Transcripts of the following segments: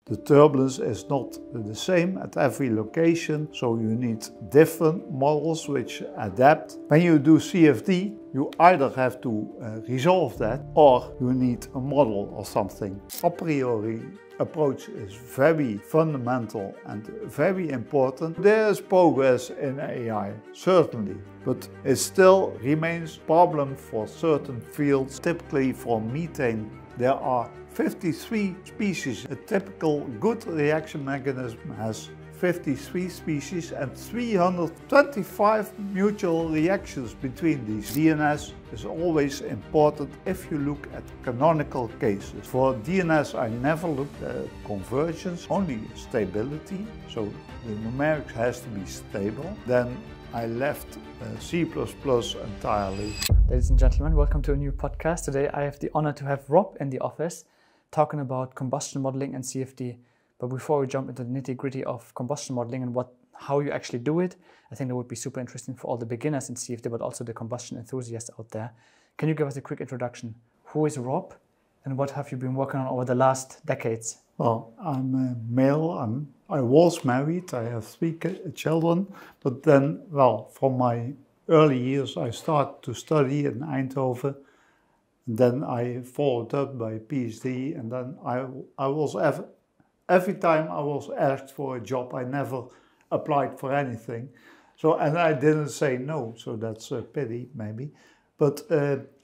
The turbulence is not the same at every location, so you need different models which adapt. When you do CFD, you either have to resolve that or you need a model or something. A priori approach is very fundamental and very important. There is progress in AI, certainly, but it still remains a problem for certain fields. Typically for methane, there are 53 species. A typical good reaction mechanism has 53 species and 325 mutual reactions between these. DNS is always important if you look at canonical cases. For DNS I never looked at convergence, only stability, so the numerics has to be stable. Then I left C++ entirely. Ladies and gentlemen, welcome to a new podcast. Today I have the honor to have Rob in the office talking about combustion modeling and CFD. But before we jump into the nitty-gritty of combustion modeling and how you actually do it, I think that would be super interesting for all the beginners in CFD, but also the combustion enthusiasts out there. Can you give us a quick introduction? Who is Rob and what have you been working on over the last decades? Well, I'm a male. I was married. I have 3 children. But then, well, from my early years, I started to study in Eindhoven. Then I followed up by PhD, and then I was every time I was asked for a job, I never applied for anything. And I didn't say no, so that's a pity maybe. But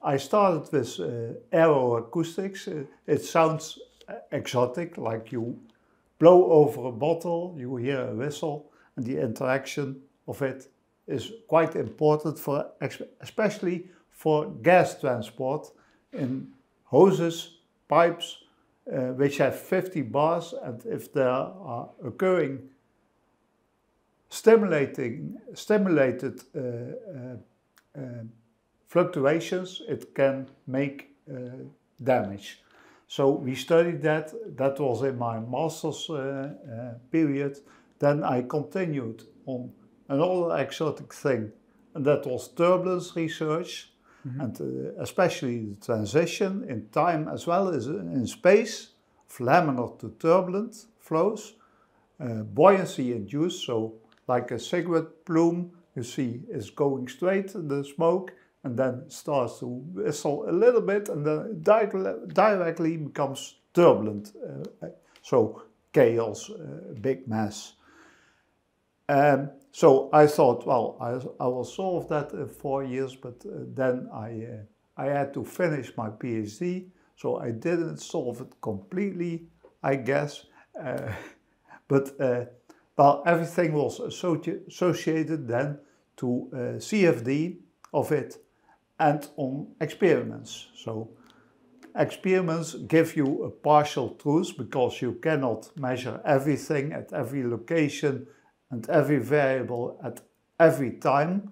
I started with aeroacoustics. It sounds exotic, like you blow over a bottle, you hear a whistle, and the interaction of it is quite important for, especially for gas transport in hoses, pipes, which have 50 bars, and if there are occurring stimulated fluctuations, it can make damage. So we studied that. That was in my master's period. Then I continued on another exotic thing, and that was turbulence research. And especially the transition in time as well as in space, laminar to turbulent flows, buoyancy induced, so like a cigarette plume, you see is going straight in the smoke and then starts to whistle a little bit and then directly becomes turbulent, so chaos, big mess. So I thought, well, I will solve that in 4 years, but then I had to finish my PhD, so I didn't solve it completely, I guess. Well, everything was associated then to CFD of it and on experiments. So experiments give you a partial truth because you cannot measure everything at every location and every variable at every time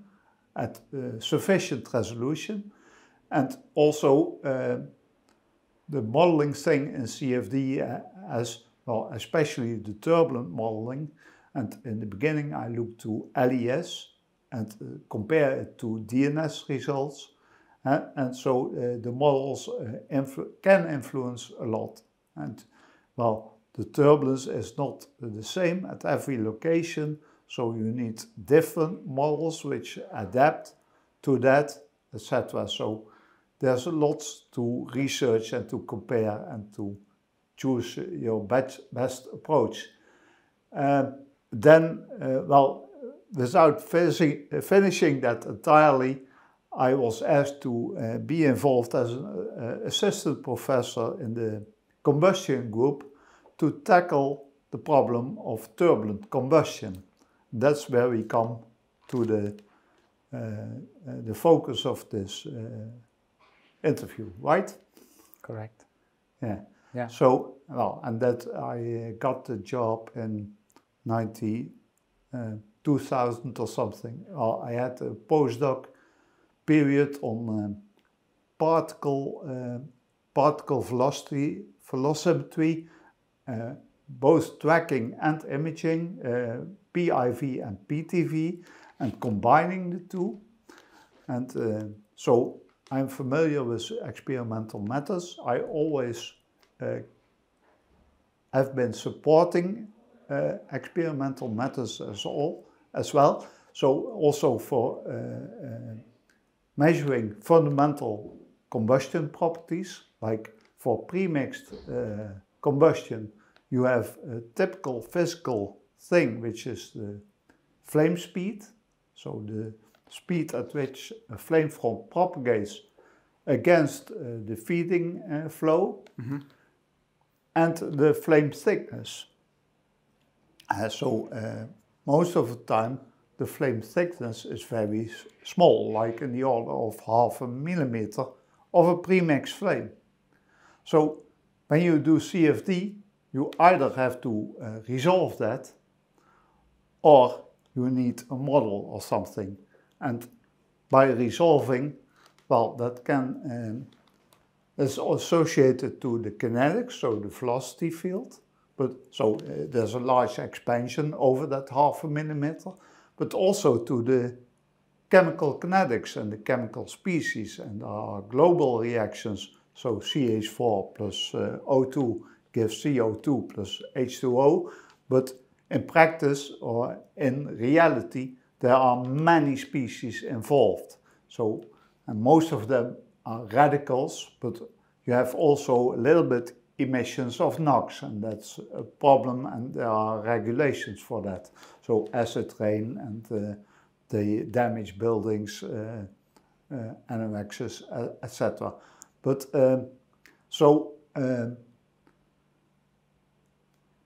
at sufficient resolution. And also the modeling thing in CFD as well, especially the turbulent modeling. And in the beginning I looked to LES and compare it to DNS results. And so the models can influence a lot. And well, the turbulence is not the same at every location, so you need different models which adapt to that, etc. So there's lots to research and to compare and to choose your best approach. Then, well, without finishing that entirely, I was asked to be involved as an assistant professor in the combustion group to tackle the problem of turbulent combustion. That's where we come to the focus of this interview, right? Correct. Yeah. So, well, and that I got the job in 2000 or something. Well, I had a postdoc period on particle velocimetry, both tracking and imaging, PIV and PTV, and combining the two. And so I'm familiar with experimental methods. I always have been supporting experimental methods as well. So also for measuring fundamental combustion properties, like for premixed combustion, you have a typical physical thing, which is the flame speed, so the speed at which a flame front propagates against the feeding flow, and the flame thickness. Most of the time the flame thickness is very small, like in the order of 0.5 millimeter of a premixed flame. So when you do CFD, you either have to resolve that, or you need a model or something. And by resolving, well, that is associated to the kinetics, so the velocity field. But so there's a large expansion over that 0.5 millimeter, but also to the chemical kinetics and the chemical species, and our global reactions. So CH4 plus O2 gives CO2 plus H2O, but in practice or in reality, there are many species involved. So, and most of them are radicals, but you have also a little bit emissions of NOx, and that's a problem, and there are regulations for that. So acid rain and the damaged buildings, NOxes, etc. But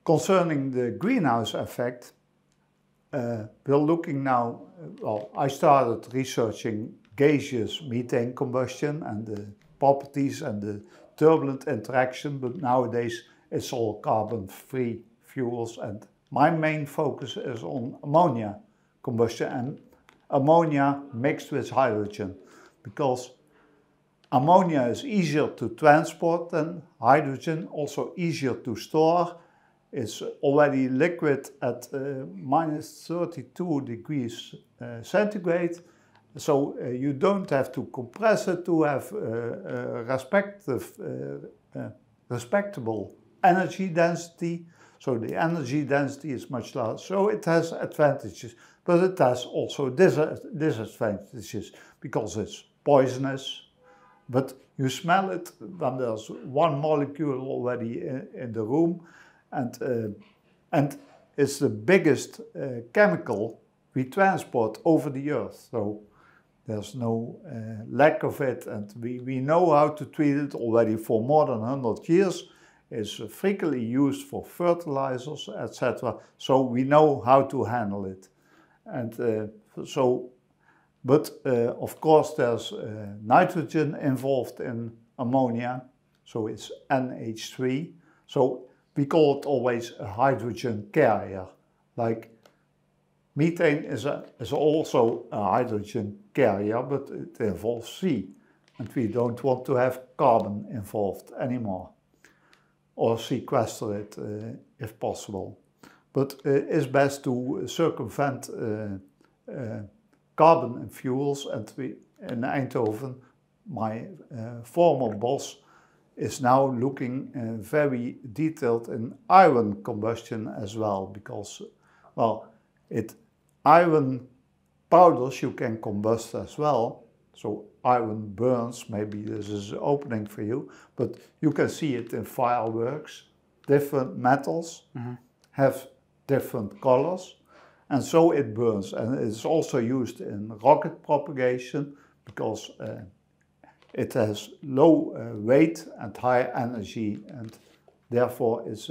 concerning the greenhouse effect, we're looking now, well, I started researching gaseous methane combustion and the properties and the turbulent interaction, but nowadays it's all carbon-free fuels, and my main focus is on ammonia combustion and ammonia mixed with hydrogen, because ammonia is easier to transport than hydrogen, also easier to store. It's already liquid at minus 32 degrees centigrade, so you don't have to compress it to have respectable energy density. So the energy density is much larger. So it has advantages, but it has also disadvantages, because it's poisonous. But you smell it when there's one molecule already in the room, and it's the biggest chemical we transport over the earth. So there's no lack of it, and we know how to treat it already for more than 100 years. It's frequently used for fertilizers, etc. So we know how to handle it. And but of course there's nitrogen involved in ammonia, so it's NH3. So we call it always a hydrogen carrier. Like methane is also a hydrogen carrier, but it involves C, and we don't want to have carbon involved anymore, or sequester it if possible. But it's best to circumvent carbon and fuels, and we in Eindhoven, my former boss is now looking very detailed in iron combustion as well, because, well, iron powders you can combust as well. So iron burns, maybe this is an opening for you, but you can see it in fireworks. Different metals have different colors, and so it burns. And it's also used in rocket propagation, because it has low weight and high energy, and therefore is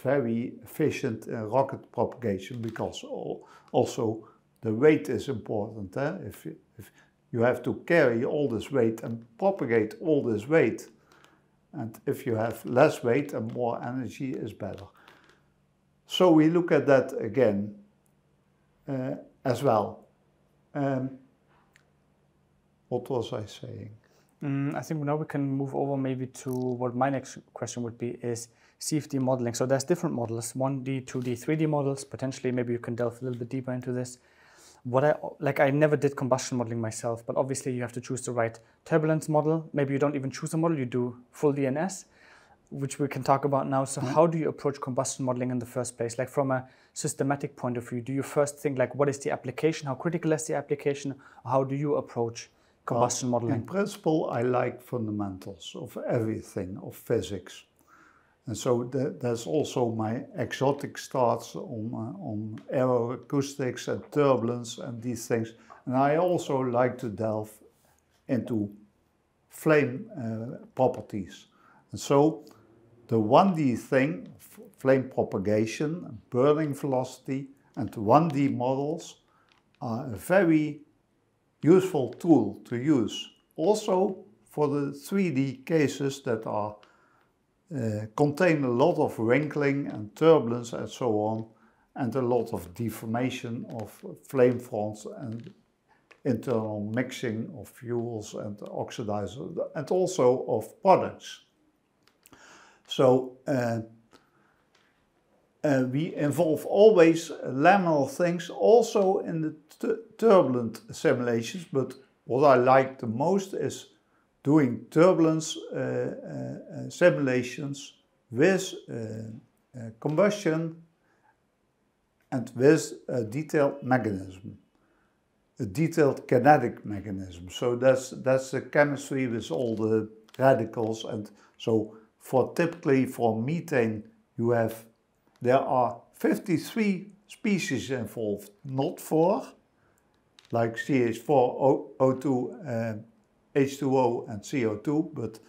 very efficient in rocket propagation, because also the weight is important. If you have to carry all this weight and propagate all this weight, and if you have less weight and more energy is better. So we look at that again as well. What was I saying? I think now we can move over maybe to what my next question would be, is CFD modeling. So there's different models, 1D, 2D, 3D models. Potentially maybe you can delve a little bit deeper into this. I never did combustion modeling myself, but obviously you have to choose the right turbulence model. Maybe you don't even choose a model, you do full DNS. which we can talk about now. So how do you approach combustion modeling in the first place? Like from a systematic point of view, do you first think like what is the application? How critical is the application? How do you approach combustion modeling? In principle, I like fundamentals of everything, of physics. And so there's also my exotic starts on aeroacoustics and turbulence and these things. And I also like to delve into flame properties. And so the 1D thing, flame propagation, burning velocity, and 1D models are a very useful tool to use. Also for the 3D cases that are contain a lot of wrinkling and turbulence and so on, and a lot of deformation of flame fronts and internal mixing of fuels and oxidizers, and also of products. So we involve always laminar things also in the turbulent simulations, but what I like the most is doing turbulence simulations with combustion and with a detailed mechanism, a detailed kinetic mechanism. So that's the chemistry with all the radicals. And so typically for methane there are 53 species involved, not 4, like CH4, O2, H2O and CO2, but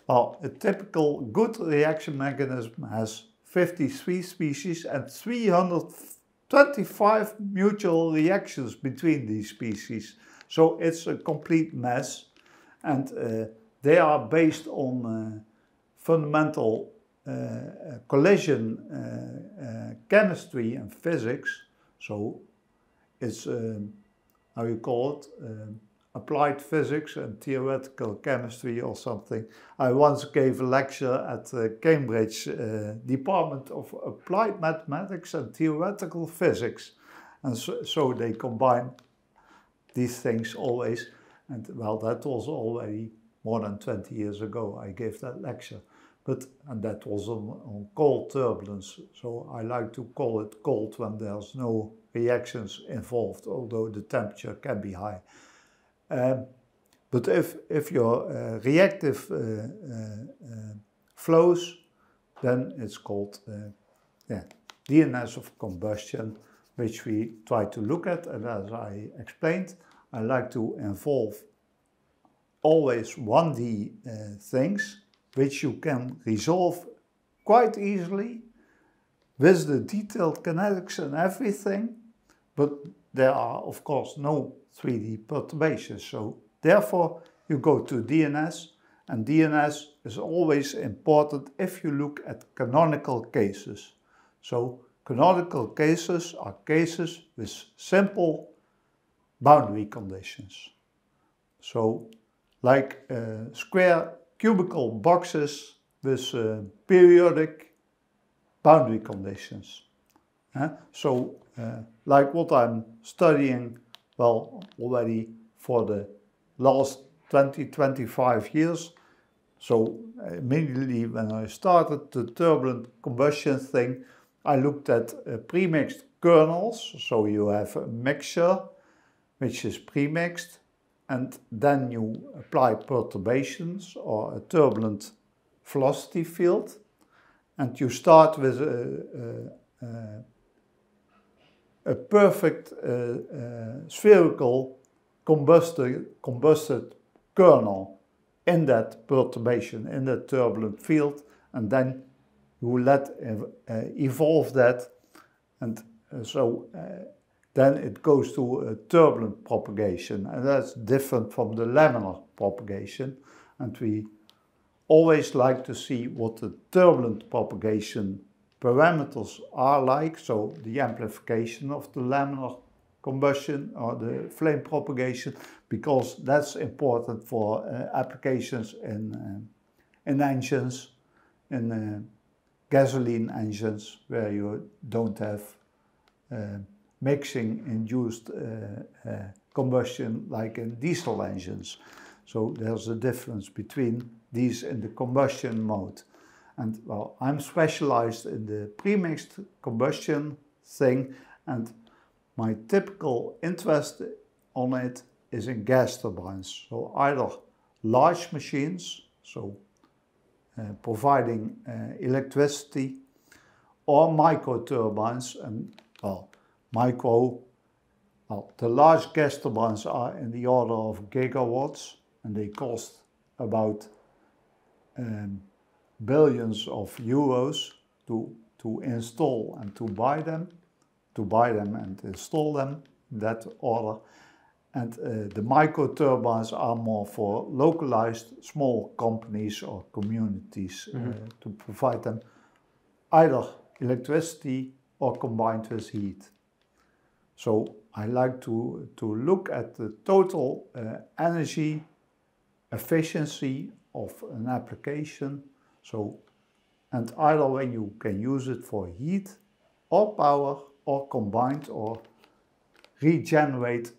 a typical good reaction mechanism has 53 species and 325 mutual reactions between these species. So it's a complete mess, and they are based on fundamental collision chemistry and physics. So it's, how you call it, applied physics and theoretical chemistry or something. I once gave a lecture at Cambridge Department of Applied Mathematics and Theoretical Physics. And so they combine these things always. And well, that was already more than 20 years ago I gave that lecture. And that was on cold turbulence. So I like to call it cold when there's no reactions involved, although the temperature can be high. But if your reactive flows, then it's called DNS of combustion, which we try to look at. And as I explained, I like to involve always 1D things, which you can resolve quite easily with the detailed kinetics and everything. But there are, of course, no 3D perturbations. So therefore, you go to DNS, and DNS is always important if you look at canonical cases. So canonical cases are cases with simple boundary conditions. So like square cubical boxes with periodic boundary conditions. So like what I'm studying, well, already for the last 20-25 years. So immediately when I started the turbulent combustion thing, I looked at premixed kernels. So you have a mixture which is premixed, and then you apply perturbations or a turbulent velocity field, and you start with a perfect spherical combusted kernel in that perturbation, in that turbulent field, and then you let evolve that, and then it goes to a turbulent propagation, and that's different from the laminar propagation. And we always like to see what the turbulent propagation parameters are like, so the amplification of the laminar combustion or the flame propagation, because that's important for applications in engines, in gasoline engines, where you don't have mixing induced combustion like in diesel engines. So there's a difference between these in the combustion mode. And well, I'm specialized in the premixed combustion thing, and my typical interest on it is in gas turbines. So either large machines, so providing electricity, or micro turbines. And well, the large gas turbines are in the order of gigawatts, and they cost about billions of euros to install and to buy them and install them in that order. And the micro turbines are more for localized small companies or communities to provide them either electricity or combined with heat. So I like to look at the total energy efficiency of an application. So, and either way you can use it for heat or power or combined or regenerate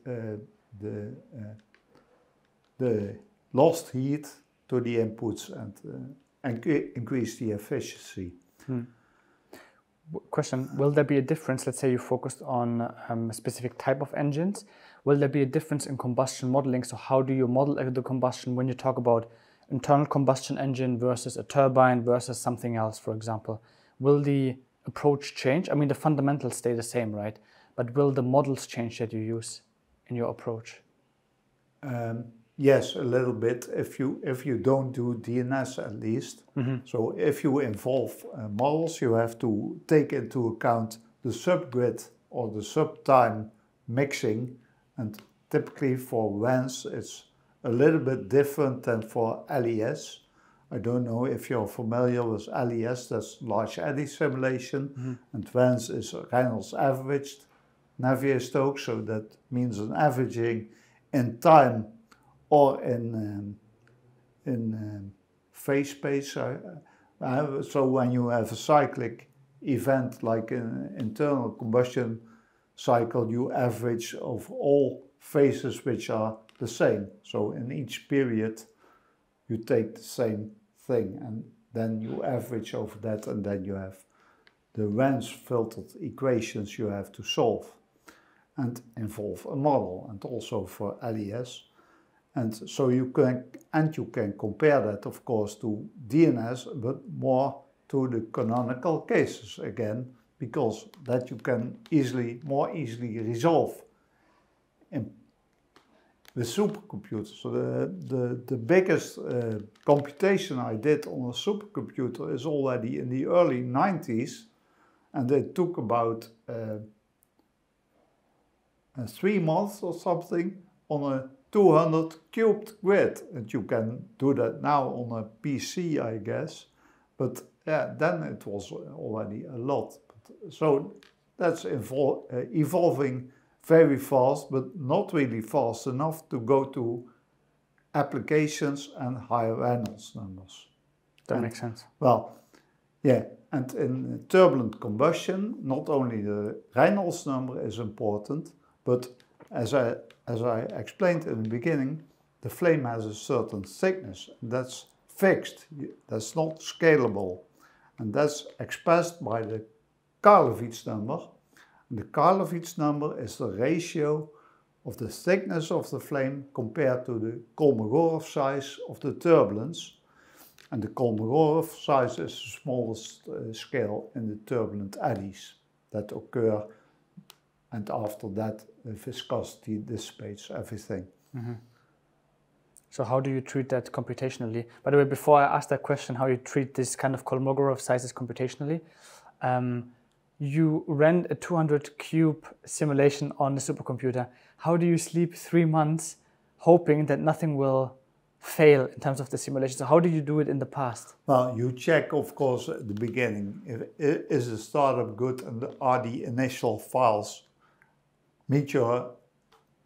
the lost heat to the inputs and increase the efficiency. Question, will there be a difference? Let's say you focused on a specific type of engines. Will there be a difference in combustion modeling? So how do you model the combustion when you talk about internal combustion engine versus a turbine versus something else, for example? Will the approach change? I mean, the fundamentals stay the same, right? But will the models change that you use in your approach? Yes, a little bit, if you don't do DNS at least. So if you involve models, you have to take into account the subgrid or the subtime mixing, and typically for WANs it's a little bit different than for LES. I don't know if you're familiar with LES, that's large eddy simulation, and WANs is Reynolds averaged Navier-Stokes, so that means an averaging in time or in phase space. So when you have a cyclic event like an internal combustion cycle, you average of all phases which are the same. So in each period you take the same thing and then you average over that, and then you have the Rens filtered equations you have to solve and involve a model, and also for LES. And so you can compare that, of course, to DNS, but more to the canonical cases again, because that you can more easily resolve with supercomputers. So the biggest computation I did on a supercomputer is already in the early 90s, and it took about 3 months or something on a 200 cubed grid, and you can do that now on a PC, I guess, but yeah, then it was already a lot. So that's evolving very fast, but not really fast enough to go to applications and higher Reynolds numbers. That makes sense. Well, yeah, and in turbulent combustion, not only the Reynolds number is important, but as I explained in the beginning, the flame has a certain thickness. That's fixed, that's not scalable. And that's expressed by the Karlovich number. And the Karlovich number is the ratio of the thickness of the flame compared to the Kolmogorov size of the turbulence. And the Kolmogorov size is the smallest scale in the turbulent eddies that occur, and after that viscosity dissipates everything. So how do you treat that computationally? By the way, before I ask that question, how you treat this kind of Kolmogorov sizes computationally, you ran a 200 cube simulation on the supercomputer. How do you sleep 3 months hoping that nothing will fail in terms of the simulation? So how did you do it in the past? Well, you check, of course, at the beginning, is the startup good, and are the initial files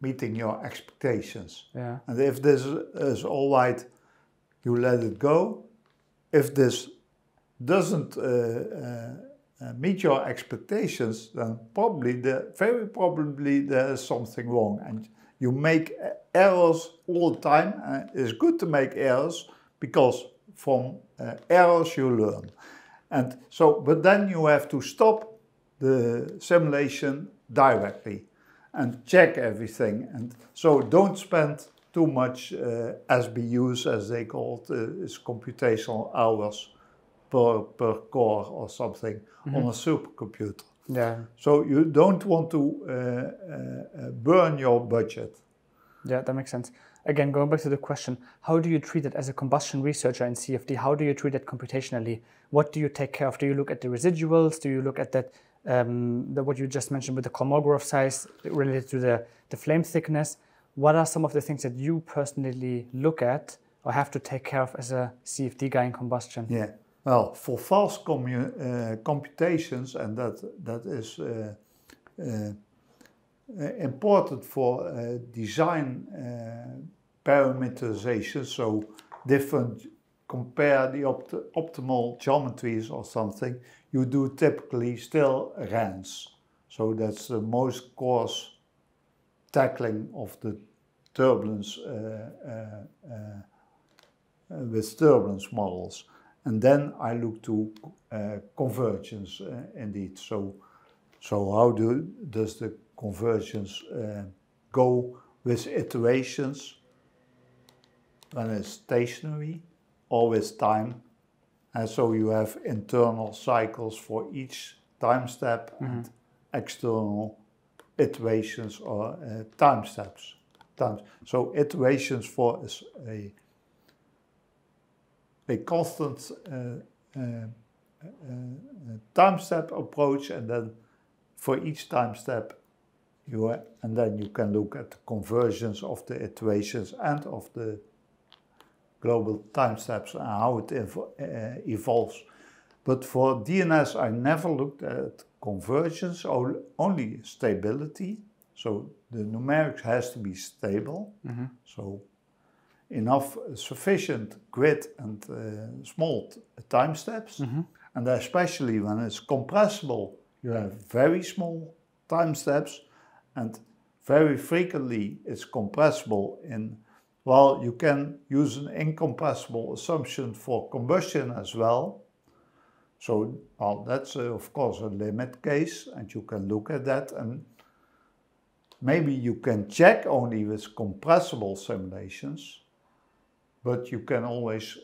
meeting your expectations? Yeah. And if this is all right, you let it go. If this doesn't meet your expectations, then very probably there is something wrong, and you make errors all the time. And it's good to make errors, because from errors you learn. And so, but then you have to stop the simulation directly and check everything. And so don't spend too much SBUs, as they call it, is computational hours per core or something on a supercomputer. Yeah. So you don't want to burn your budget. Yeah, that makes sense. Again, going back to the question, how do you treat it as a combustion researcher in CFD? How do you treat it computationally? What do you take care of? Do you look at the residuals? Do you look at that, what you just mentioned with the Kolmogorov size related to the flame thickness? What are some of the things that you personally look at or have to take care of as a CFD guy in combustion? Yeah, well, for fast computations, and that is important for design parameterization, so compare the optimal geometries or something, you do typically still RANs. So that's the most coarse tackling of the turbulence with turbulence models. And then I look to convergence indeed. So how does the convergence go with iterations when it's stationary or with time? And so you have internal cycles for each time step and external iterations or time steps. So iterations for a constant time step approach, and then for each time step and then you can look at the conversions of the iterations and of the global time steps and how it evolves. But for DNS I never looked at convergence, only stability. So the numerics has to be stable. So enough sufficient grid and small time steps. And especially when it's compressible, you have very small time steps, and very frequently it's compressible in, well, you can use an incompressible assumption for combustion as well. So, well, that's of course a limit case, and you can look at that, and maybe you can check only with compressible simulations, but you can always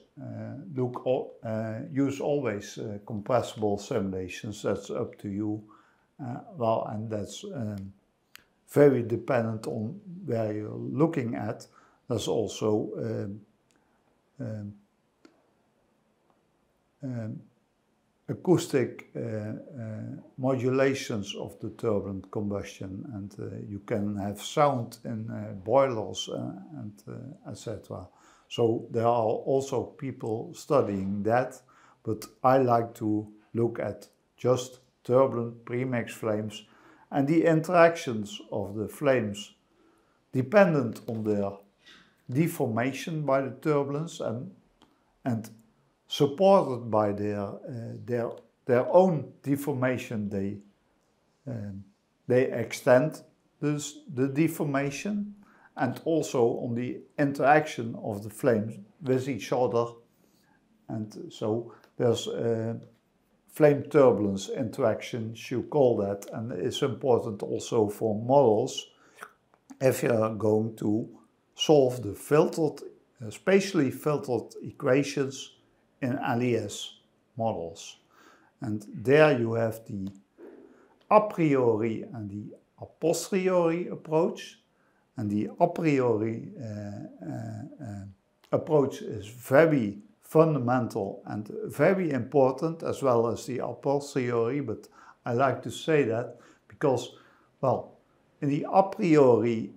use always compressible simulations. That's up to you. Well, and that's very dependent on where you're looking at. There's also acoustic modulations of the turbulent combustion, and you can have sound in boilers and etc. So there are also people studying that, but I like to look at just turbulent premixed flames and the interactions of the flames dependent on their deformation by the turbulence and supported by their own deformation. They extend the deformation, and also on the interaction of the flames with each other. And so there's flame turbulence interactions, you call that, and it's important also for models if you are going to solve the spatially filtered equations in LES models. And there you have the a priori and the a posteriori approach. And the a priori approach is very fundamental and very important, as well as the a posteriori, but I like to say that because, well, in the a priori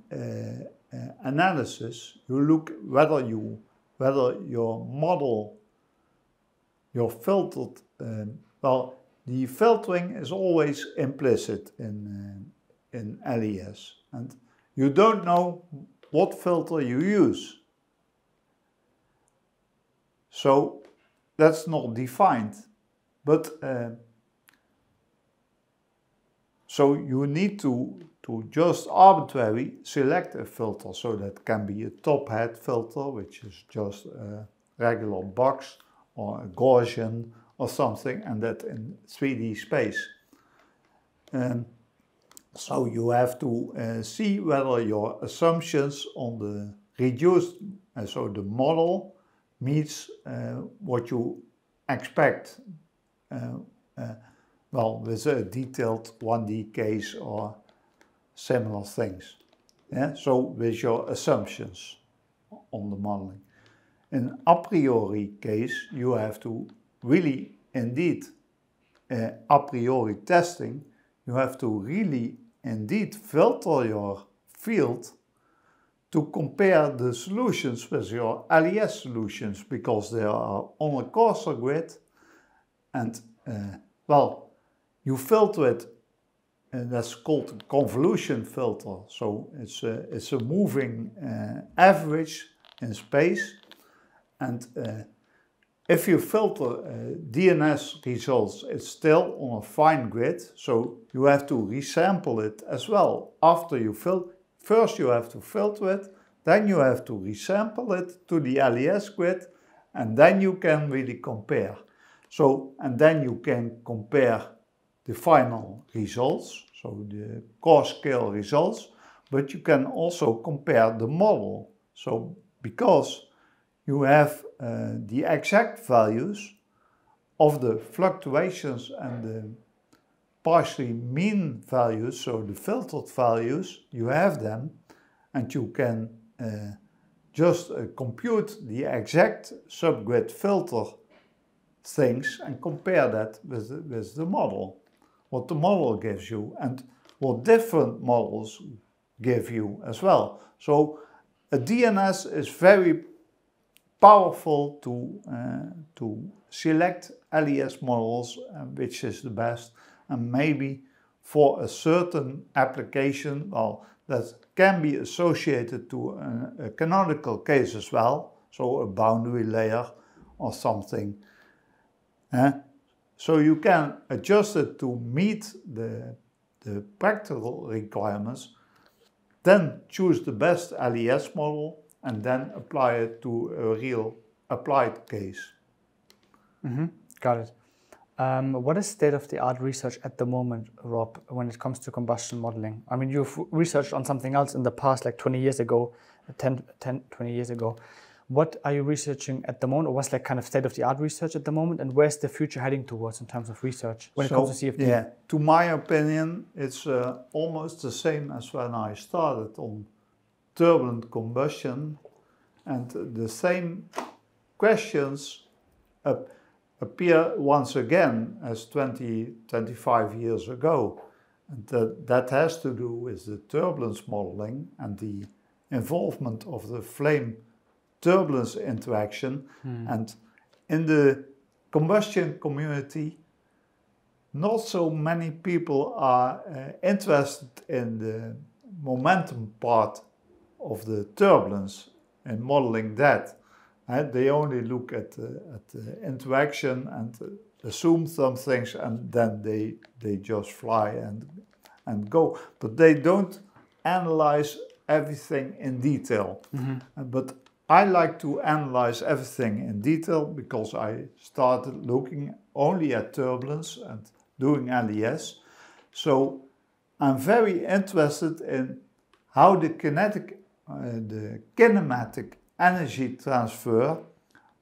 analysis, you look whether your model, your filtered, well, the filtering is always implicit in LES, and you don't know what filter you use. So that's not defined, but so you need to just arbitrarily select a filter. So that can be a top hat filter, which is just a regular box, or a Gaussian, or something, and that in 3D space. So you have to see whether your assumptions on the reduced, so the model meets what you expect. Well, with a detailed 1D case or similar things. Yeah? So with your assumptions on the modeling. In a priori case, you have to really indeed, a priori testing, you have to really indeed filter your field to compare the solutions with your LES solutions, because they are on a coarser grid, and well, you filter it, and that's called a convolution filter. So it's a moving average in space, and if you filter DNS results, it's still on a fine grid, so you have to resample it as well. After you first you have to filter it, then you have to resample it to the LES grid, and then you can really compare. So, and then you can compare the final results, so the core scale results, but you can also compare the model. So, because you have the exact values of the fluctuations and the partially mean values, so the filtered values, you have them, and you can just compute the exact subgrid filter things and compare that with the model, what the model gives you and what different models give you as well. So a DNS is very powerful to select LES models, which is the best, and maybe for a certain application, well, that can be associated to a canonical case as well, so a boundary layer or something. So you can adjust it to meet the practical requirements, then choose the best LES model, and then apply it to a real applied case. Mm-hmm. Got it. What is state-of-the-art research at the moment, Rob, when it comes to combustion modeling? I mean, you've researched on something else in the past, like 20 years ago, 20 years ago. What are you researching at the moment, or what's like kind of state-of-the-art research at the moment, and where's the future heading towards in terms of research when it comes to CFD? Yeah, to my opinion, it's almost the same as when I started on turbulent combustion, and the same questions appear once again as 25 years ago. And that has to do with the turbulence modeling and the involvement of the flame turbulence interaction. And in the combustion community, not so many people are interested in the momentum part of the turbulence and modeling that. They only look at the interaction and assume some things, and then they just fly and go. But they don't analyze everything in detail. But I like to analyze everything in detail because I started looking only at turbulence and doing LES. So I'm very interested in how the kinematic energy transfer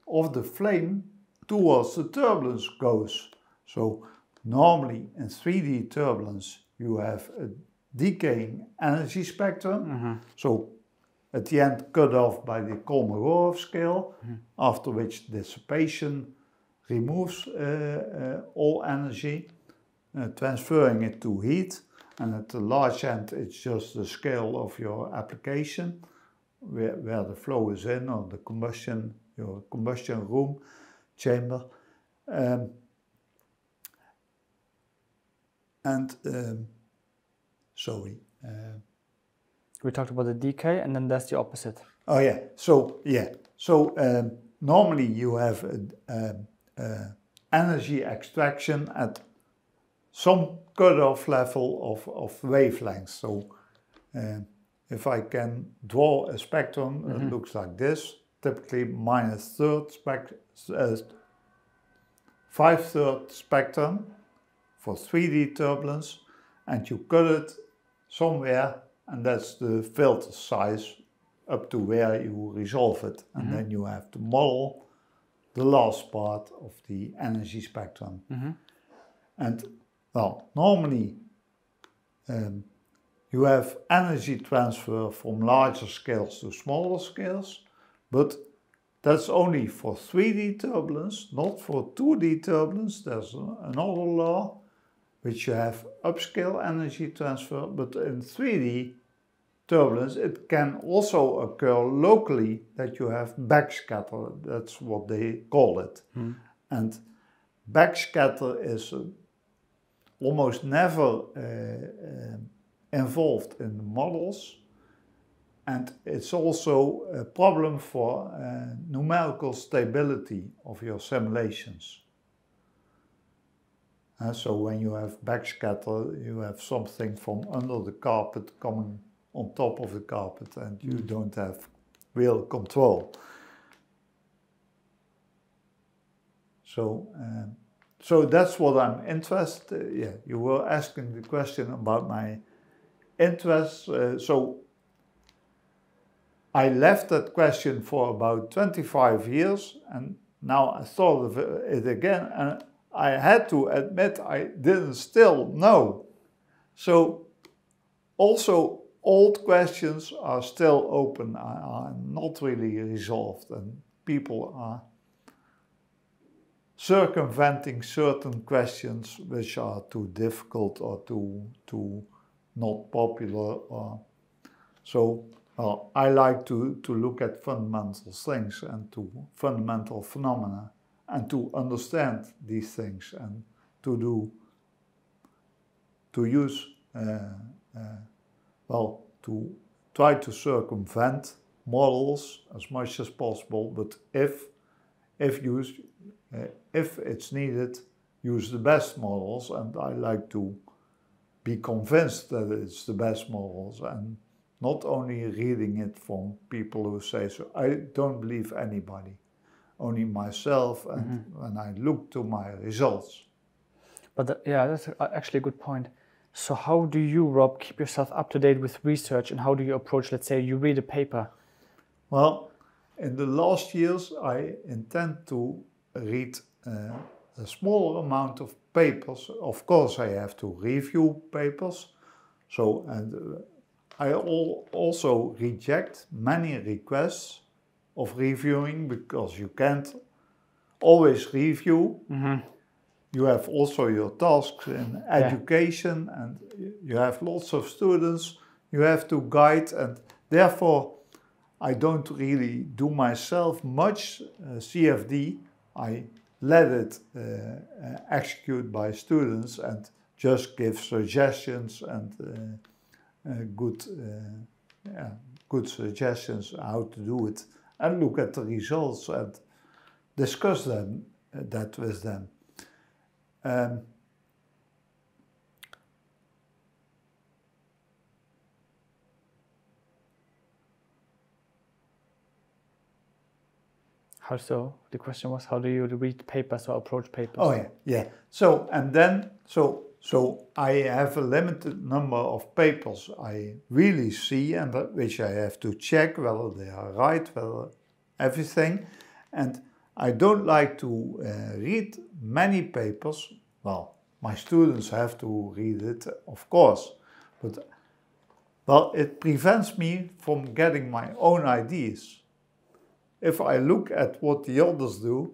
of the flame towards the turbulence goes. So normally in 3D turbulence you have a decaying energy spectrum. So at the end cut off by the Kolmogorov scale, after which dissipation removes all energy, transferring it to heat, and at the large end it's just the scale of your application, where the flow is in, or the combustion, your combustion room chamber. We talked about the decay, and then that's the opposite. Oh yeah. So normally you have energy extraction at some cutoff level of wavelengths. So if I can draw a spectrum, it looks like this, typically -1/3 5/3 spectrum for 3D turbulence, and you cut it somewhere, and that's the filter size up to where you resolve it. And then you have to model the last part of the energy spectrum. And well, normally you have energy transfer from larger scales to smaller scales, but that's only for 3D turbulence, not for 2D turbulence. There's another law which you have upscale energy transfer, but in 3D turbulence it can also occur locally that you have backscatter. That's what they call it. And backscatter is almost never involved in the models, and it's also a problem for numerical stability of your simulations. So when you have backscatter, you have something from under the carpet coming on top of the carpet, and you don't have real control. So that's what I'm interested. Yeah, you were asking the question about my interest. So I left that question for about 25 years, and now I thought of it again, and I had to admit I didn't still know. So also old questions are still open, are not really resolved, and people are circumventing certain questions which are too difficult or too not popular. So I like to look at fundamental things and to fundamental phenomena and to understand these things and to try to circumvent models as much as possible, but if it's needed, use the best models, and I like to be convinced that it's the best models and not only reading it from people who say so. I don't believe anybody, only myself, and when I look to my results. But yeah, that's actually a good point. So how do you, Rob, keep yourself up to date with research, and how do you approach, let's say you read a paper? Well, in the last years I intend to read a small amount of papers. Of course I have to review papers, and I also reject many requests of reviewing because you can't always review. You have also your tasks in education, and you have lots of students you have to guide, and therefore I don't really do myself much CFD. I let it execute by students and just give suggestions and good suggestions how to do it, and look at the results and discuss that with them. How so? The question was, how do you read papers or approach papers? Oh yeah. So I have a limited number of papers I really see, and which I have to check whether they are right, whether everything. And I don't like to read many papers. Well, my students have to read it, of course, but it prevents me from getting my own ideas. If I look at what the others do,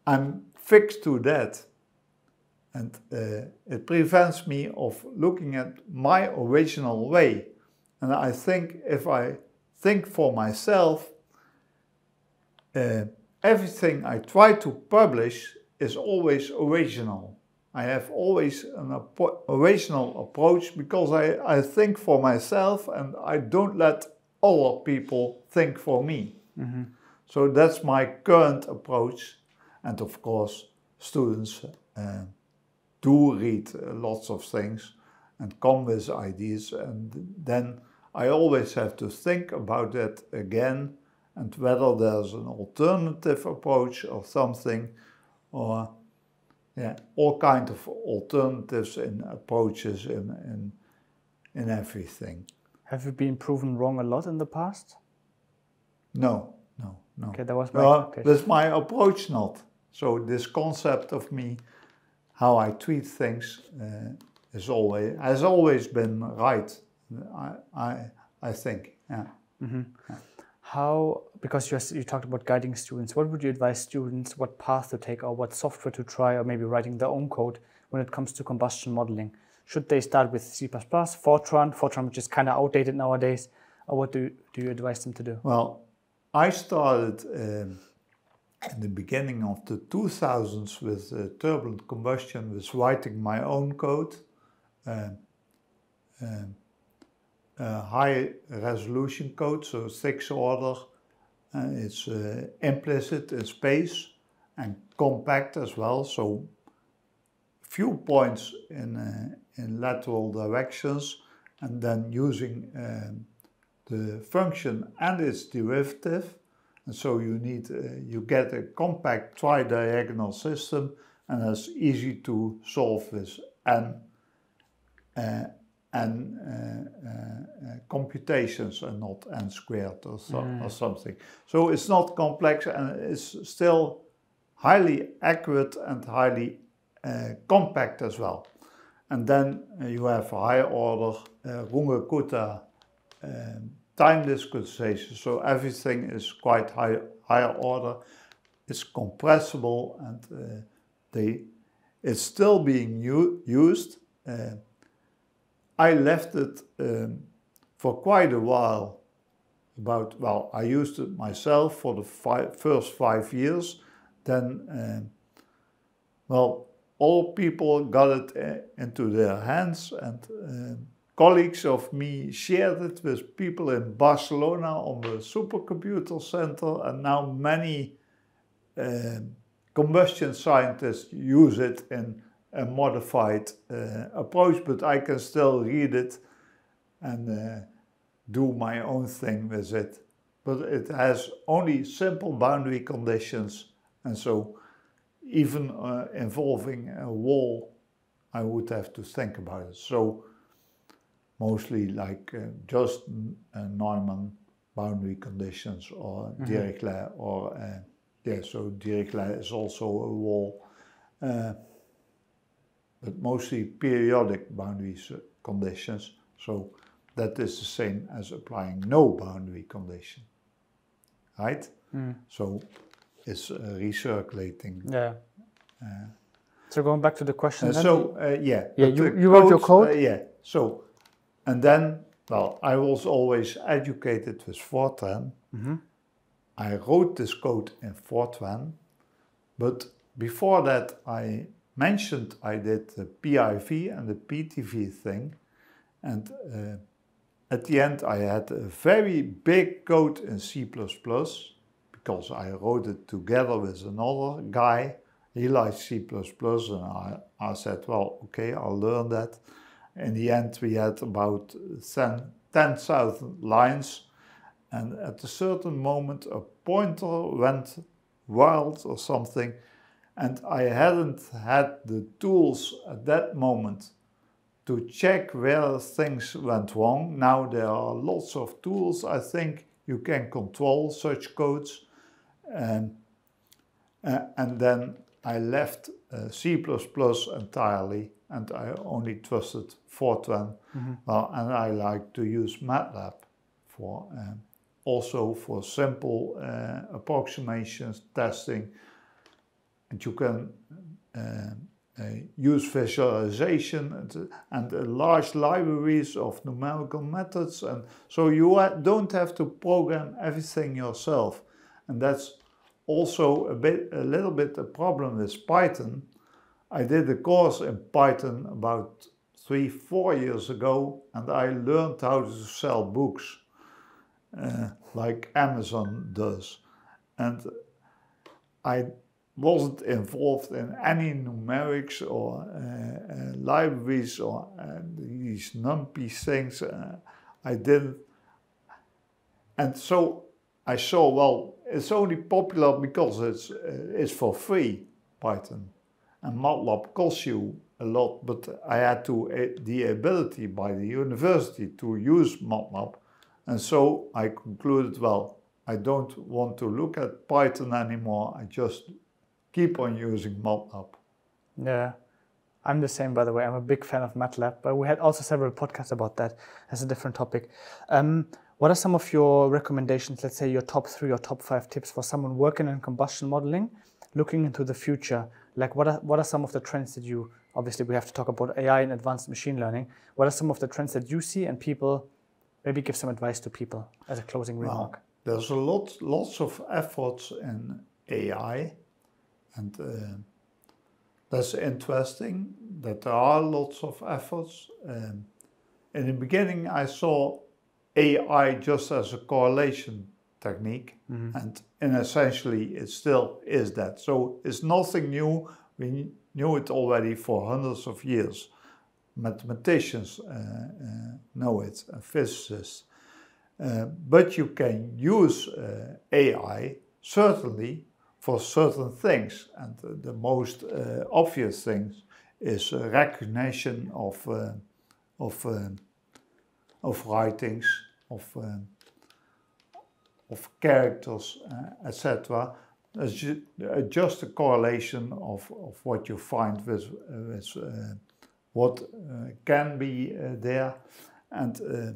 I'm fixed to that. And it prevents me of looking at my original way. And I think if I think for myself, everything I try to publish is always original. I have always an original approach because I think for myself and I don't let other people think for me. So that's my current approach. And of course, students do read lots of things and come with ideas, and then I always have to think about that again, and whether there's an alternative approach or something, or yeah, all kind of alternatives in approaches in everything. Have you been proven wrong a lot in the past? No. Okay, that was my expectation. That's my approach not. So this concept of me, how I treat things, has always been right. I think, yeah. Mm-hmm. Yeah. How, because you talked about guiding students, what would you advise students, what path to take or what software to try, or maybe writing their own code when it comes to combustion modeling? Should they start with C++, Fortran, which is kind of outdated nowadays, or what do you advise them to do? Well, I started in the beginning of the 2000s with turbulent combustion, with writing my own code, high resolution code, so 6 order. It's implicit in space and compact as well, so few points in lateral directions, and then using the function and its derivative, and so you get a compact tri-diagonal system, and it's easy to solve with n computations and not n squared or something. So it's not complex, and it's still highly accurate and highly compact as well. And then you have a high order Runge-Kutta time discretization, so everything is quite higher order. It's compressible, and it's still being used. I left it for quite a while. I used it myself for the first 5 years. Then, all people got it into their hands, and colleagues of me shared it with people in Barcelona on the supercomputer center, and now many combustion scientists use it in a modified approach, but I can still read it and do my own thing with it. But it has only simple boundary conditions, and so even involving a wall, I would have to think about it. So mostly like just Neumann boundary conditions, or Dirichlet, or so Dirichlet is also a wall. But mostly periodic boundary conditions, so that is the same as applying no boundary condition, right? So it's recirculating. Yeah. So going back to the question. You wrote your code. So, and then, I was always educated with Fortran. I wrote this code in Fortran, but before that I mentioned I did the PIV and the PTV thing, and at the end I had a very big code in C++, because I wrote it together with another guy. He liked C++, and I said, well, okay, I'll learn that. In the end we had about 10,000 lines, and at a certain moment a pointer went wild or something, and I hadn't had the tools at that moment to check where things went wrong. Now there are lots of tools, I think, you can control such codes. And then I left C++ entirely, and I only trusted Fortran. And I like to use MATLAB for also for simple approximations, testing. And you can use visualization and large libraries of numerical methods, and so you don't have to program everything yourself. And that's also a little bit a problem with Python. I did a course in Python about 3-4 years ago, and I learned how to sell books like Amazon does. And I wasn't involved in any numerics or libraries or these numpy things. I didn't. And so I saw, well, it's only popular because it's for free. Python. And MATLAB costs you a lot, but I had the ability by the university to use MATLAB. And so I concluded, well, I don't want to look at Python anymore. I just keep on using MATLAB. Yeah, I'm the same, by the way. I'm a big fan of MATLAB, but we had also several podcasts about that as a different topic. What are some of your recommendations, let's say your top 3 or top 5 tips for someone working in combustion modeling, looking into the future? Like what are some of the trends that you, obviously we have to talk about AI and advanced machine learning. What are some of the trends that you see, and people, maybe give some advice to people as a closing remark? There's lots of efforts in AI, and that's interesting that there are lots of efforts. In the beginning I saw AI just as a correlation technique, and essentially it still is that. So it's nothing new. We knew it already for hundreds of years. Mathematicians know it, physicists. But you can use AI certainly for certain things, and the most obvious things is recognition of writings, of characters, etc. Just a correlation of what you find with what can be there, and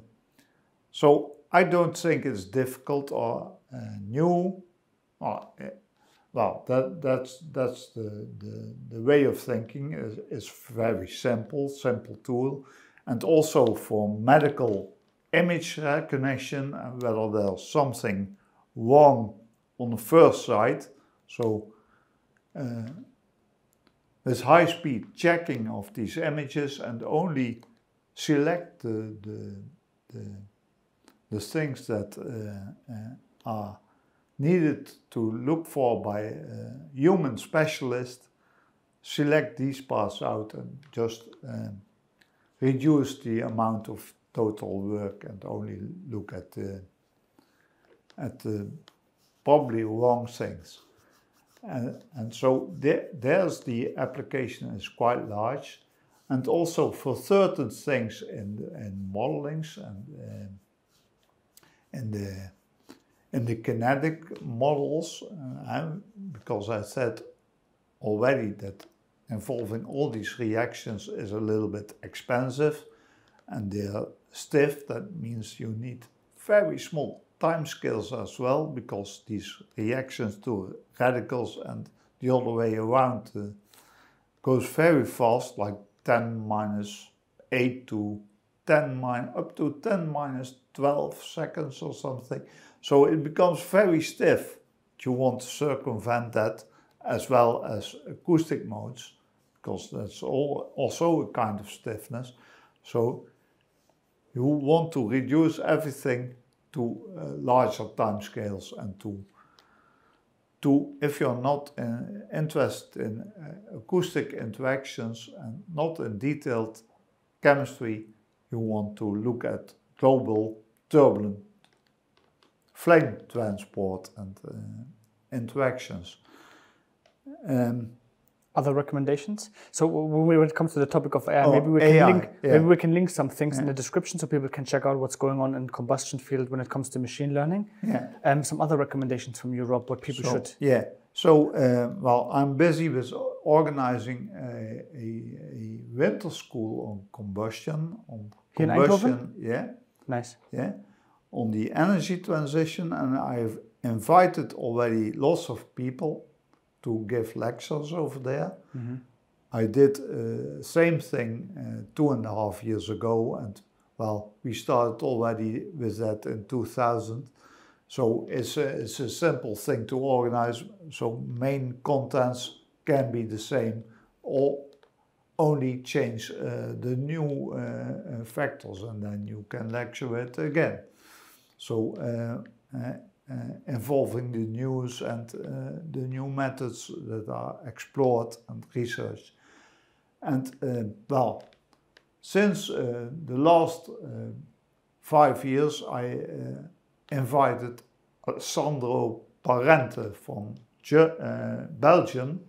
so I don't think it's difficult or new. Well, that's the way of thinking is very simple tool, and also for medical image recognition, whether there's something wrong on the first sight. So with high-speed checking of these images and only select the things that are needed to look for by a human specialist, select these parts out and just reduce the amount of total work and only look at the probably wrong things. And so there's the application is quite large, and also for certain things in modelings and in the kinetic models, because I said already that involving all these reactions is a little bit expensive, and they're stiff. That means you need very small time scales as well, because these reactions to radicals and the other way around goes very fast, like 10⁻8 to 10 up to 10⁻12 seconds or something. So it becomes very stiff. You want to circumvent that, as well as acoustic modes, because that's also a kind of stiffness. So you want to reduce everything to larger time scales, and to if you're not interested in acoustic interactions and not in detailed chemistry, you want to look at global turbulent flame transport and interactions. Other recommendations? So when it comes to the topic of AI, maybe we can link some things in the description so people can check out what's going on in combustion field when it comes to machine learning. Some other recommendations from you, Rob, what people should. Well, I'm busy with organizing a winter school on combustion. Here in Eindhoven? Yeah. Nice. Yeah. On the energy transition, and I've invited already lots of people to give lectures over there. I did same thing 2.5 years ago, and well, we started already with that in 2000. So it's a simple thing to organize. So main contents can be the same, or only change the new factors, and then you can lecture it again. So involving the news and the new methods that are explored and researched. And well, since the last 5 years, I invited Sandro Parente from Belgium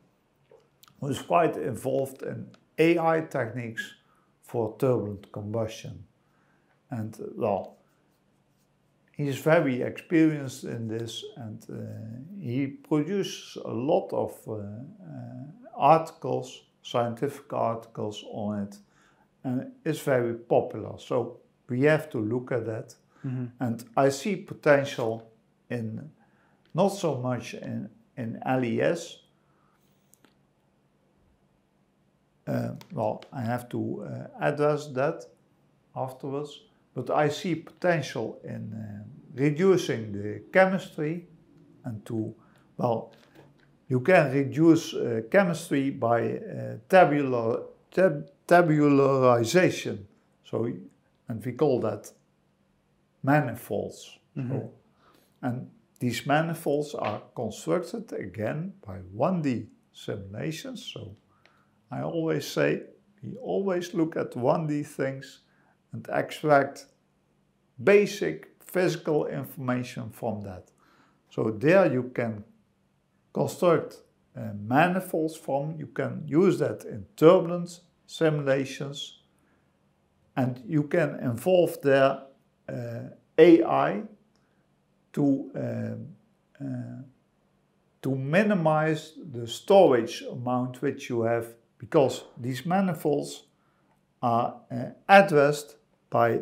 who's quite involved in AI techniques for turbulent combustion. And well, he's very experienced in this, and he produces a lot of articles, scientific articles on it, and it's very popular. So we have to look at that. Mm-hmm. And I see potential in, not so much in LES. Well, I have to address that afterwards, but I see potential in reducing the chemistry and to, well, you can reduce chemistry by tabularization. So, and we call that manifolds. Mm-hmm. So, and these manifolds are constructed again by 1D simulations. So I always say, we always look at 1D things and extract basic physical information from that. So there you can construct manifolds from, you can use that in turbulence simulations, and you can involve there AI to minimize the storage amount which you have, because these manifolds are addressed by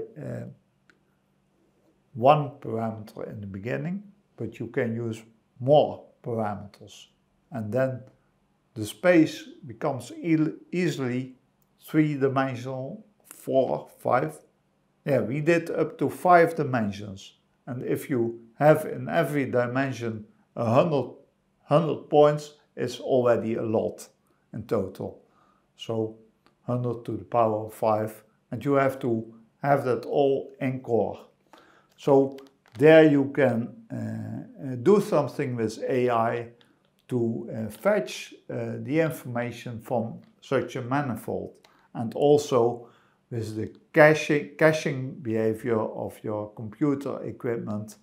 one parameter in the beginning, but you can use more parameters, and then the space becomes easily three-dimensional, 4, 5. Yeah, we did up to 5 dimensions, and if you have in every dimension 100 points, it's already a lot in total. So 100 to the power of 5, and you have to have that all in core. So there you can do something with AI to fetch the information from such a manifold, and also with the caching behavior of your computer equipment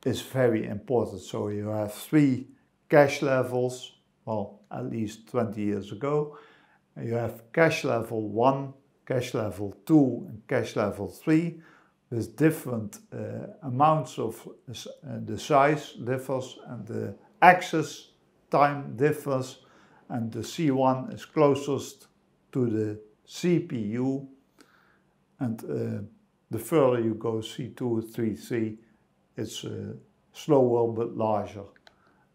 is very important. So you have 3 cache levels, well, at least 20 years ago. You have cache level 1, cache level 2, and cache level 3, with different amounts of the size differs, and the access time differs, and the C1 is closest to the CPU, and the further you go, C2, 3, 3, it's slower but larger.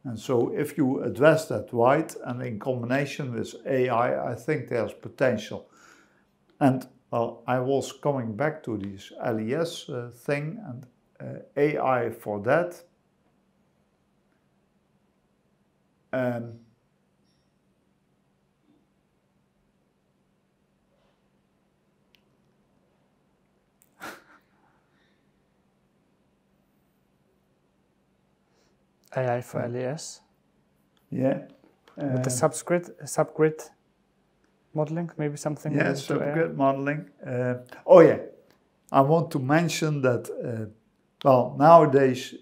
And so if you address that right, and in combination with AI, I think there's potential. And well, I was coming back to this LES thing, and AI for that. AI for LES? Yeah. With the subgrid modeling, maybe something? Yeah, subgrid modeling. Oh yeah, I want to mention that, well, nowadays,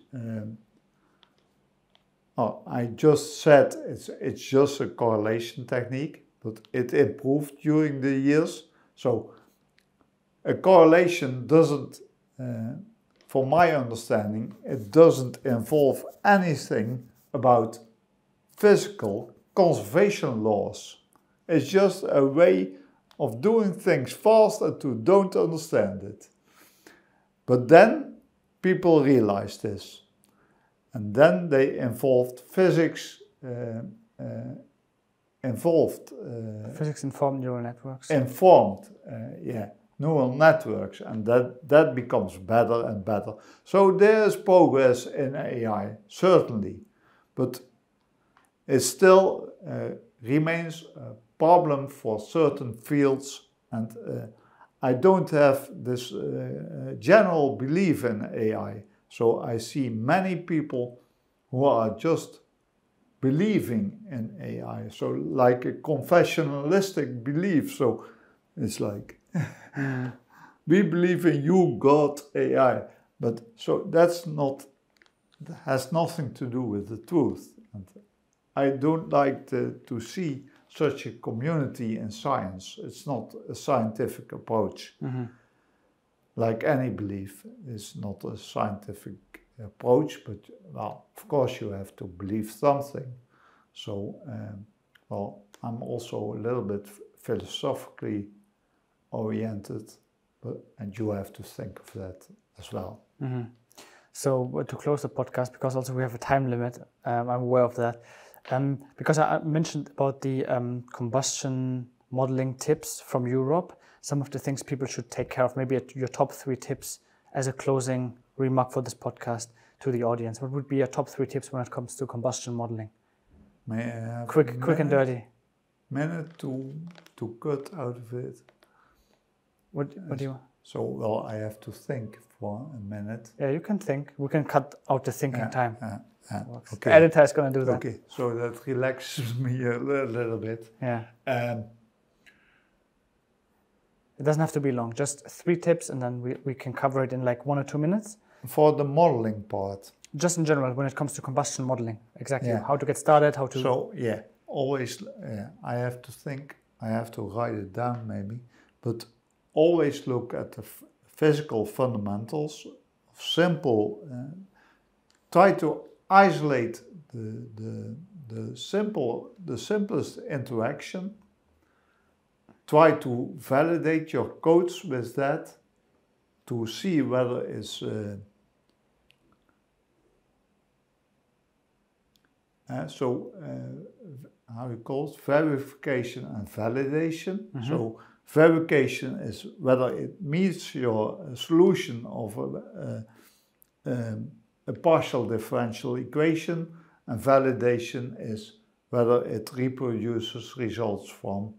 I just said it's just a correlation technique, but it improved during the years. So a correlation doesn't, from my understanding, it doesn't involve anything about physical conservation laws. It's just a way of doing things fast and to don't understand it. But then people realized this. And then they involved physics, physics-informed neural networks. Neural networks, and that becomes better and better. So there is progress in AI, certainly, but it still remains a problem for certain fields, and I don't have this general belief in AI. So I see many people who are just believing in AI, so like a confessionalistic belief. So it's like, we believe in you, God, AI, but so that has nothing to do with the truth. And I don't like to see such a community in science. It's not a scientific approach. Like any belief is not a scientific approach, but well, of course you have to believe something. So, well, I'm also a little bit philosophically oriented, and you have to think of that as well. So to close the podcast, because also we have a time limit, I'm aware of that. Because I mentioned about the combustion modeling tips from Europe, some of the things people should take care of, maybe your top 3 tips as a closing remark for this podcast to the audience. What would be your top 3 tips when it comes to combustion modeling? May I have quick and dirty. Minute to cut out of it. What do you want? So, well, I have to think for a minute. Yeah, you can think. We can cut out the thinking time. Okay. The editor is going to do that. Okay, so that relaxes me a little bit. Yeah. It doesn't have to be long, just 3 tips, and then we can cover it in like 1 or 2 minutes. For the modeling part. Just in general, when it comes to combustion modeling, exactly. Yeah. How to get started, how to... So, yeah, always, I have to think, I have to write it down maybe, but always look at the physical fundamentals of simple, try to isolate the simplest interaction. Try to validate your codes with that to see whether it's how you call it, verification and validation. So verification is whether it meets your solution of a partial differential equation, and validation is whether it reproduces results from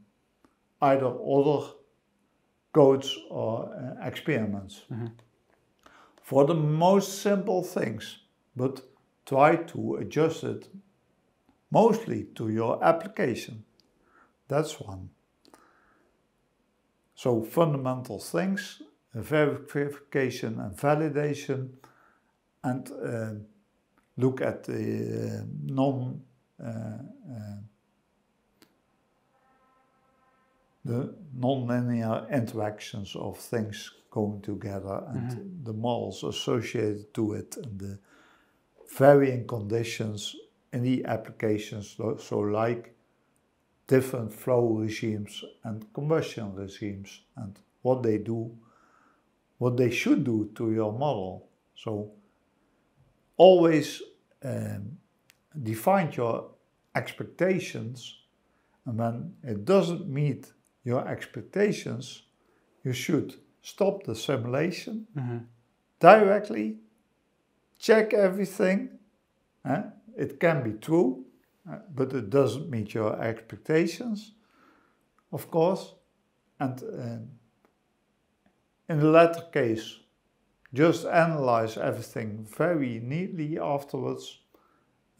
either other codes or experiments. For the most simple things, but try to adjust it mostly to your application. That's one. So fundamental things, verification and validation, and look at the non-linear interactions of things going together and the models associated to it and the varying conditions in the applications, so like different flow regimes and combustion regimes and what they do, what they should do to your model. So always define your expectations, and when it doesn't meet your expectations, you should stop the simulation directly, check everything. It can be true, but it doesn't meet your expectations, of course. And in the latter case, just analyze everything very neatly afterwards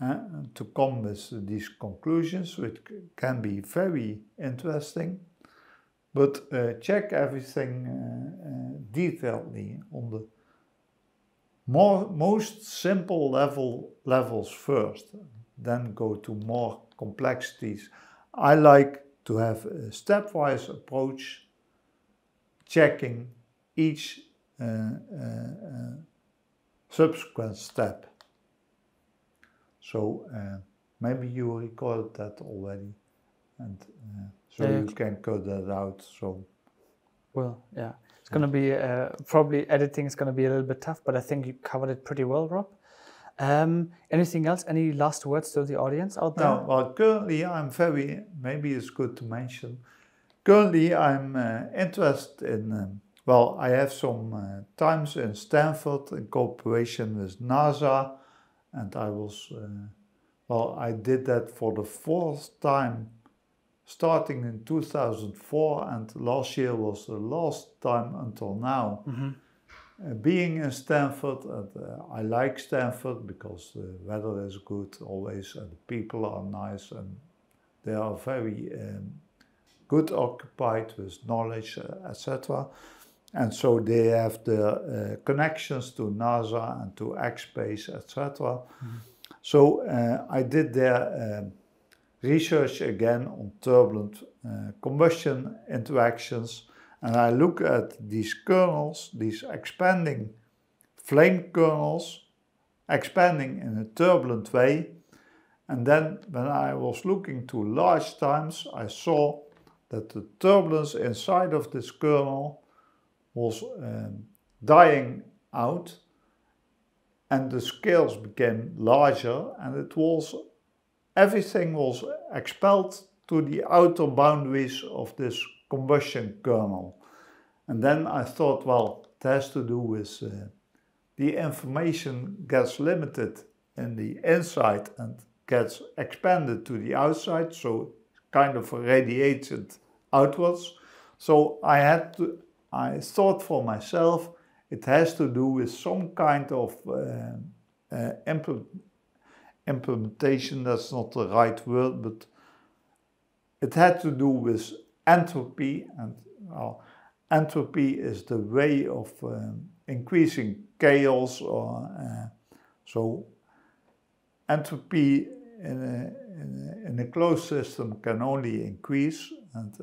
to come with these conclusions, which can be very interesting. But check everything detailedly on the most simple levels first, then go to more complexities. I like to have a stepwise approach, checking each subsequent step. So maybe you recorded that already, and so you can cut that out. So, well, yeah. It's going to be, probably editing is going to be a little bit tough, but I think you covered it pretty well, Rob. Anything else? Any last words to the audience out there? No, well, currently I'm maybe it's good to mention, currently I'm interested in, well, I have some times in Stanford in cooperation with NASA, and I was, well, I did that for the 4th time, starting in 2004, and last year was the last time until now. Being in Stanford, I like Stanford because the weather is good always, and the people are nice, and they are very good occupied with knowledge, etc. And so they have the connections to NASA and to X-Space, etc. So I did there research again on turbulent combustion interactions, and I look at these kernels, these expanding flame kernels, expanding in a turbulent way. And then when I was looking to large times, I saw that the turbulence inside of this kernel was dying out, and the scales became larger, and everything was expelled to the outer boundaries of this combustion kernel. And then I thought, well, it has to do with the information gets limited in the inside and gets expanded to the outside, so kind of radiated outwards. So I thought for myself, it has to do with some kind of implementation, that's not the right word, but it had to do with entropy, and entropy is the way of increasing chaos, or so entropy in a closed system can only increase, and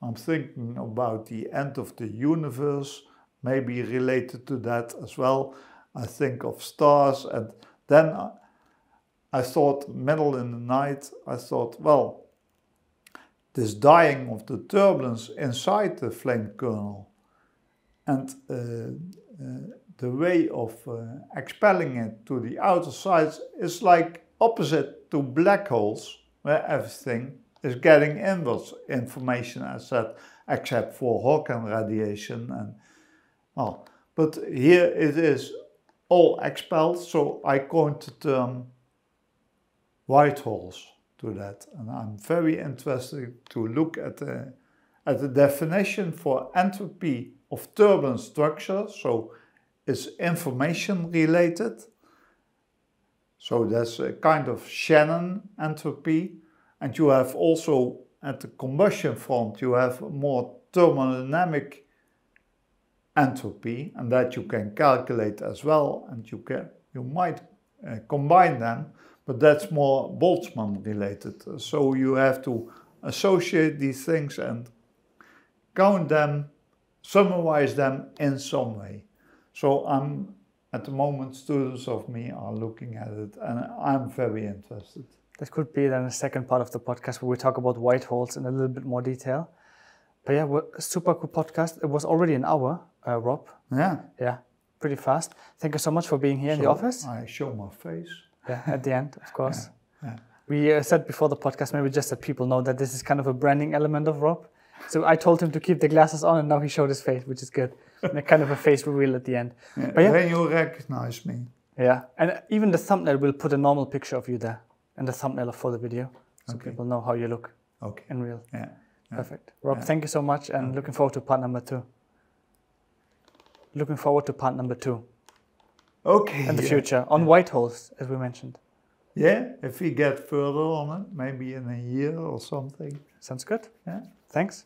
I'm thinking about the end of the universe, maybe related to that as well. I think of stars, and then I thought, middle in the night, I thought, well, this dying of the turbulence inside the flame kernel and the way of expelling it to the outer sides is like opposite to black holes, where everything is getting inwards information, as said, except for Hawking radiation. And well, but here it is all expelled, so I coined the term white holes to that, and I'm very interested to look at the definition for entropy of turbulent structure. So it's information related, so that's a kind of Shannon entropy, and you have also at the combustion front you have more thermodynamic entropy, and that you can calculate as well, and you might combine them, but that's more Boltzmann related. So you have to associate these things and count them, summarize them in some way. So at the moment, students of me are looking at it, and I'm very interested. That could be then a second part of the podcast where we talk about white holes in a little bit more detail. But yeah, super cool podcast. It was already an hour, Rob. Yeah. Yeah, pretty fast. Thank you so much for being here in the office. I show my face. Yeah, at the end, of course. Yeah. We said before the podcast, maybe just that people know that this is kind of a branding element of Rob. So I told him to keep the glasses on, and now he showed his face, which is good. And kind of a face reveal at the end. Yeah, but yeah, then you recognize me. Yeah, and even the thumbnail will put a normal picture of you there, and the thumbnail for the video, so people know how you look in real. Yeah. Perfect. Rob, thank you so much, and looking forward to part number 2. Looking forward to part number 2. Okay. In the future, on white holes, as we mentioned. Yeah, if we get further on it, maybe in a year or something. Sounds good. Yeah. Thanks.